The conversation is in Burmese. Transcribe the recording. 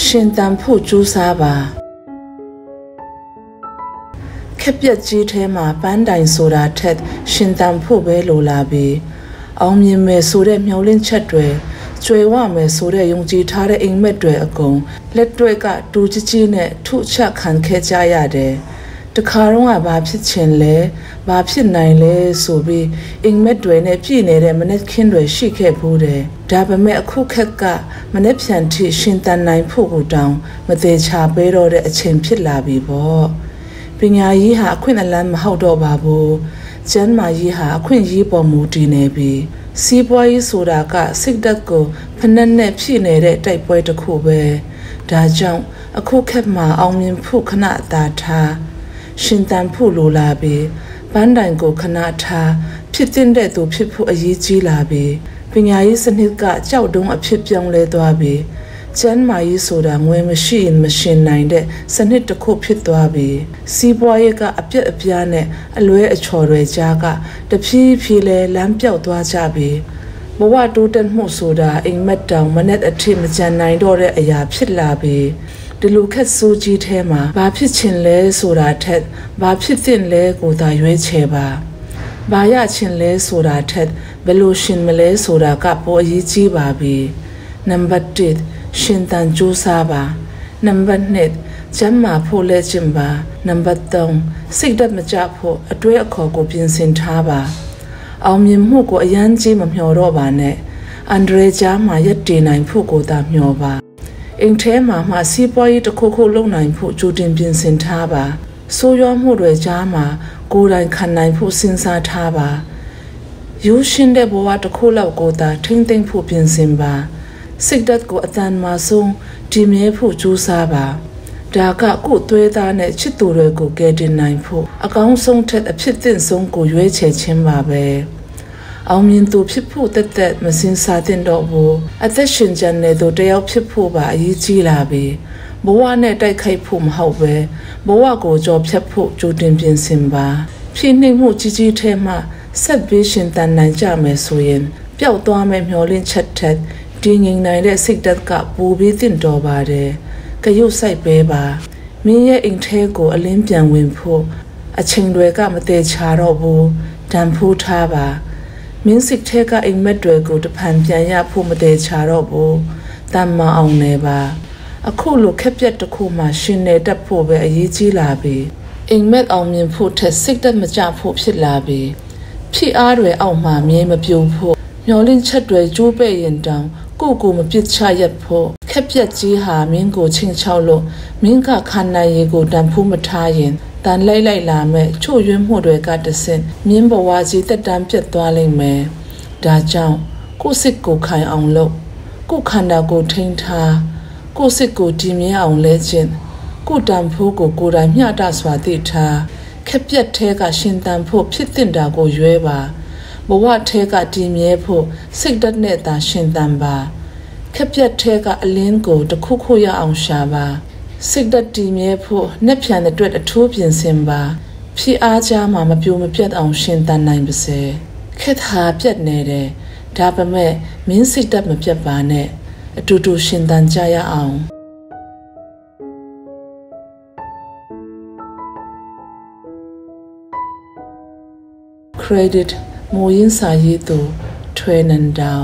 ရှင်တန်ဖို့ကြိုးစားပါခက်ပြက်ကြီးထဲမှာပန်းတိုင်ဆိုတာထက်ရှင်တန်ဖို့ပဲလိုလာပြီအောင်မြင်မယ်ဆိုတဲ့မျှော်လင့်ချက်တွေကျွေဝမယ်ဆိုတဲ့ယုံကြည်ထားတဲ့အိမ်မက်တွေအကုန်လက်တွေကတူကြီးကြီးနဲ့ထုချခံခဲ့ကြရတယ်တခါတော့ဘာဖြစ်ချင်လဲဘာဖြစ်နိုင်လဲဆိုပြီးအိမ်မက်တွေနဲ့ပြည်နေတဲ့မနက်ခင်းတွေရှိခဲ့ဘူးတယ်ဒါပေမဲ့အခုခက်ကမနက်ဖြန်ထိရှင်တန်နိုင်ဖို့ကိုတောင်မသေးချာပေးတော့တဲ့အချိန်ဖြစ်လာပြီပေါ့ပညာရေးဟာအခွင့်အလမ်းမဟုတ်တော့ပါဘူးကျန်းမာရေးဟာအခွင့်အရေးပေါ်မူတည်နေပြီစီးပွားရေးဆိုတာကစိတ်ဓာတ်ကိုဖနှက်နဲ့ဖြည့်နေတဲ့တိုက်ပွဲတစ်ခုပဲဒါကြောင့်အခုခက်မှာအောင်မြင်ဖို့ခဏအသာထားရှင်တန်ဖို့လိုလာပြီပန်းတိုင်ကိုခဏထားဖြစ်တဲ့သူဖြစ်ဖို့အရေးကြီးလာပြီပညာရေးစနစ်ကကြောက်တုံးအဖြစ်ပြောင်းလဲသွားပြီကျန်းမာရေးဆိုတာငွေမရှိရင်မရှင်နိုင်တဲ့စနစ်တစ်ခုဖြစ်သွားပြီစီးပွားရေးကအပြက်အပြားနဲ့အလွဲအချော်တွေကြားကတဖြည်းဖြည်းလဲလမ်းပြောက်သွားကြပြီဘဝတိုးတက်မှုဆိုတာအိမ်မက်တောင်မနဲ့အထစ်မကြံနိုင်တော့တဲ့အရာဖြစ်လာပြီဒီလိုခက်ဆိုးကြီးထဲမှာဘာဖြစ်ချင်လဲဆိုတာထက်ဘာဖြစ်သင့်လဲကိုသာရွေးချယ်ပါဘာရချင်လဲဆိုတာထက်ဘယ်လိုရှင်မလဲဆိုတာကပိုအရေးကြီးပါပြီနံပါတ်1ရှင်တန်ကြိုးစားပါနံပါတ်2ကျမ်းမာဖို့လဲကျင့်ပါနံပါတ်3စိတ်ဓာတ်မကျဖို့အတွေ့အခေါ်ကိုပြင်ဆင်ထားပါအောင်မြင်မှုကိုအရန်ကြီးမမျှော်တော့ပါနဲ့အန်ဒရေကြားမှာရက်တည်နိုင်ဖို့ကိုသာမျှော်ပါအိမ်ထဲမှာစီးပွားရေးတစ်ခုခုလုပ်နိုင်ဖို့ကြိုတင်ပြင်ဆင်ထားပါဆိုးရွားမှုတွေကြားမှာကိုယ်တိုင်ခံနိုင်ဖို့စဉ်းစားထားပါယူရှင်တဲ့ဘဝတစ်ခုလောက်ကိုသာထိမ့်သိမ့်ဖို့ပြင်ဆင်ပါစိတ်ဓာတ်ကိုအတန်မှဆုံးတည်မြဲဖို့ကြိုးစားပါဒါကကိုယ်သွေးသားနဲ့ချစ်သူတွေကိုကယ်တင်နိုင်ဖို့အကောင်းဆုံးထက်အဖြစ်သင့်ဆုံးကိုရွေးချယ်ခြင်းပါပဲအောင်မြင်သူဖြစ်ဖို့တက်မစင်စားတဲ့တော့ဘူးအသက်ရှင်ကြတဲ့သူတယောက်ဖြစ်ဖို့ပါအရေးကြီးလာပြီဘဝနဲ့တိုက်ခိုက်ဖို့မဟုတ်ပဲဘဝကိုကြော်ဖြတ်ဖို့ကြိုတင်ပြင်ဆင်ပါဖြစ်နေမှုကြီးကြီးထဲမှာဆက်ပြီးရှင်တန်နိုင်ကြမယ်ဆိုရင်ပျောက်သွားမယ့်မျောလင့်ချက်ထက်တည်ငြိမ်နိုင်တဲ့စိတ်ဓာတ်ကပိုပြီးသင့်တော်ပါတယ်ကရုစိုက်ပေးပါမင်းရဲ့အိမ်ထဲကိုအလင်းပြန်ဝင်ဖို့အချိန်တွေကမတည်ချတော့ဘူးတန်ဖိုးထားပါမင်းစိတ်ထဲကအိမ်မက်တွေကိုတဖန်ပြန်ရဖို့မတည်ချတော့ဘူးတမ်းမအောင်နေပါအခုလိုခက်ပြက်တစ်ခုမှရှင်နေတတ်ဖို့ပဲအရေးကြီးလာပြီအိမ်မက်အောင်မြင်ဖို့ထက်စိတ်ဓာတ်မကျဖို့ဖြစ်လာပြီဖြစ်အားတွေအောက်မှာမြဲမပြုံးဖို့မျောလင့်ချက်တွေကျိုးပဲ့ရင်တောင်ကိုမပြစ်ချရက်ဖို့ခက်ပြက်ကြီးဟာမင်းကိုချင်းချောက်လို့မင်းကခံနိုင်ရည်ကိုတန်ဖိုးမထားရင်တန်လိုက်လာမဲ့ချို့ယွင်းမှုတွေကတဆင့်မင်းဘဝကြီးတက်တန်းပြတ်သွားလိမ့်မယ်ဒါကြောင့်ကိုယ်စိတ်ကိုခိုင်အောင်လုပ်ကိုယ်ခန္ဓာကိုထိန်းထားကိုယ်စိတ်ကိုတည်မြဲအောင်လဲခြင်းကိုယ်တန်ဖိုးကိုကိုယ်တိုင်မျှတစွာသိထားခက်ပြက်ထဲကရှင်တန်ဖို့ဖြစ်တင်တာကိုရွေးပါဘဝထဲကတည်မြဲဖို့စိတ်ဓာတ်နဲ့သာရှင်တန်ပါခက်ပြက်ထဲကအလင်းကိုတစ်ခုခုရအောင်ရှာပါစိတ်ဓာတ်တည်မြဲဖို့နှက်ဖြန်တဲ့အတွက်အထူးပြင်ဆင်ပါဖြစ်အားကြားမှာမပြိုမပြတ်အောင်ရှင်တန်နိုင်ပါစေခက်ဟာပြတ်နေတယ်ဒါပေမဲ့မင်းစိတ်ဓာတ်မပြတ်ပါနဲ့အတူတူရှင်တန်ကြရအောင် Credit မိုးရင်းစာရေးသူထွေနန်ဒေါ